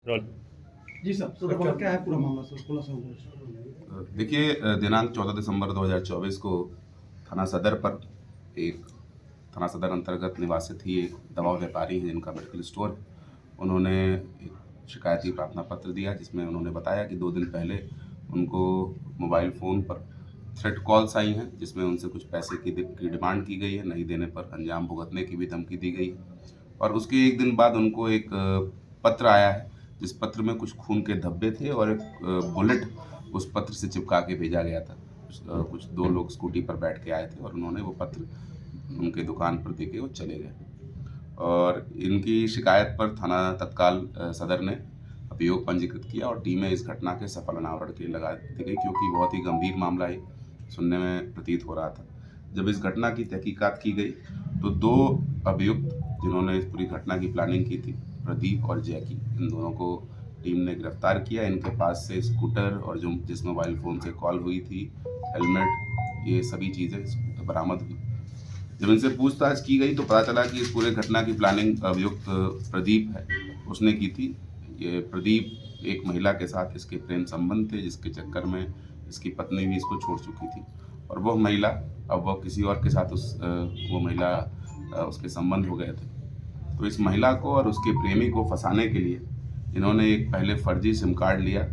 जी sir, तो क्या है पूरा मामला सर, खुलासा हुआ है? देखिए, दिनांक 14 दिसंबर 2024 को थाना सदर पर एक थाना सदर अंतर्गत निवासित ही एक दवा व्यापारी हैं जिनका मेडिकल स्टोर है। उन्होंने एक शिकायती प्रार्थना पत्र दिया जिसमें उन्होंने बताया कि 2 दिन पहले उनको मोबाइल फ़ोन पर थ्रेट कॉल्स आई हैं जिसमें उनसे कुछ पैसे की डिमांड की गई है, नहीं देने पर अंजाम भुगतने की भी धमकी दी गई है। और उसके 1 दिन बाद उनको एक पत्र आया है जिस पत्र में कुछ खून के धब्बे थे और एक बुलेट उस पत्र से चिपका के भेजा गया था। कुछ 2 लोग स्कूटी पर बैठ के आए थे और उन्होंने वो पत्र उनके दुकान पर दे के वो चले गए। और इनकी शिकायत पर थाना तत्काल सदर ने अभियोग पंजीकृत किया और टीमें इस घटना के सफल अनावरण के लिए लगा दी गई क्योंकि बहुत ही गंभीर मामला ये सुनने में प्रतीत हो रहा था। जब इस घटना की तहकीकात की गई तो 2 अभियुक्त जिन्होंने इस पूरी घटना की प्लानिंग की थी, प्रदीप और जैकी, इन दोनों को टीम ने गिरफ्तार किया। इनके पास से स्कूटर और जो जिस मोबाइल फ़ोन से कॉल हुई थी, हेलमेट, ये सभी चीज़ें बरामद हुई। जब इनसे पूछताछ की गई तो पता चला कि इस पूरे घटना की प्लानिंग अभियुक्त प्रदीप है, उसने की थी। ये प्रदीप एक महिला के साथ इसके प्रेम संबंध थे जिसके चक्कर में इसकी पत्नी भी इसको छोड़ चुकी थी और वह महिला अब वह किसी और के साथ वो महिला उसके संबंध हो गए थे। तो इस महिला को और उसके प्रेमी को फंसाने के लिए इन्होंने एक पहले फर्जी सिम कार्ड लिया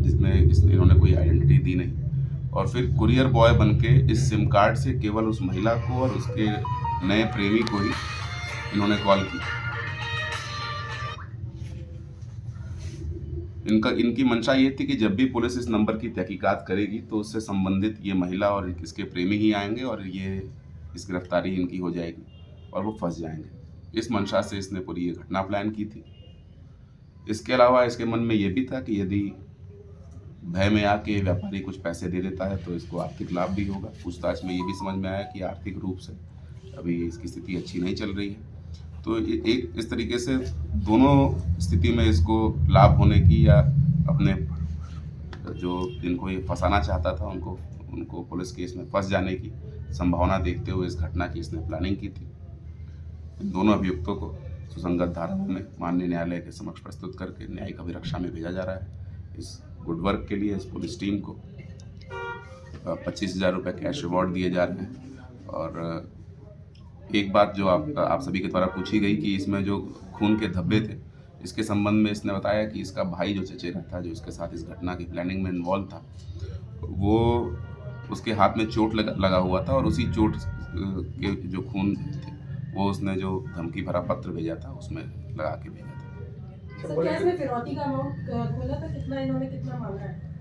जिसमें इन्होंने कोई आइडेंटिटी दी नहीं और फिर कुरियर बॉय बनके इस सिम कार्ड से केवल उस महिला को और उसके नए प्रेमी को ही इन्होंने कॉल की। इनकी मंशा ये थी कि जब भी पुलिस इस नंबर की तहकीकात करेगी तो उससे संबंधित ये महिला और इसके प्रेमी ही आएंगे और ये इस गिरफ्तारी इनकी हो जाएगी और वो फंस जाएंगे। इस मंशा से इसने पूरी ये घटना प्लान की थी। इसके अलावा इसके मन में ये भी था कि यदि भय में आके व्यापारी कुछ पैसे दे देता है तो इसको आर्थिक लाभ भी होगा। पूछताछ में ये भी समझ में आया कि आर्थिक रूप से अभी इसकी स्थिति अच्छी नहीं चल रही है। तो एक इस तरीके से दोनों स्थिति में इसको लाभ होने की या अपने जो जिनको ये फंसाना चाहता था उनको पुलिस केस में फंस जाने की संभावना देखते हुए इस घटना की इसने प्लानिंग की थी। इन दोनों अभियुक्तों को सुसंगत धाराओं में माननीय न्यायालय के समक्ष प्रस्तुत करके न्यायिक अभिरक्षा में भेजा जा रहा है। इस गुड वर्क के लिए इस पुलिस टीम को 25,000 रुपये कैश रिवॉर्ड दिए जा रहे हैं। और एक बात जो आप सभी के द्वारा पूछी गई कि इसमें जो खून के धब्बे थे, इसके संबंध में इसने बताया कि इसका भाई जो चचेरा था, जो इसके साथ इस घटना की प्लानिंग में इन्वॉल्व था, वो उसके हाथ में चोट लगा हुआ था और उसी चोट के जो खून थे वो उसने जो धमकी भरा पत्र भेजा था उसमें लगा के भेजा था। सर, क्या इसमें फिरौती का अमाउंट खोला था? कितना इन्होंने कितना मांगा है?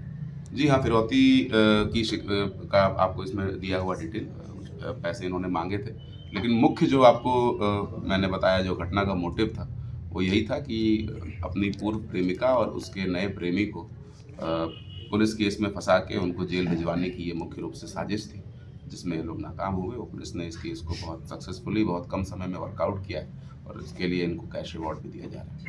जी हाँ, फिरौती का आपको इसमें दिया हुआ डिटेल, पैसे इन्होंने मांगे थे, लेकिन मुख्य जो आपको मैंने बताया जो घटना का मोटिव था वो यही था कि अपनी पूर्व प्रेमिका और उसके नए प्रेमी को पुलिस केस में फंसा के उनको जेल भिजवाने की ये मुख्य रूप से साजिश थी, जिसमें ये लोग नाकाम हो गए। और पुलिस ने इस केस को बहुत सक्सेसफुली बहुत कम समय में वर्कआउट किया है और इसके लिए इनको कैश रिवॉर्ड भी दिया जा रहा है।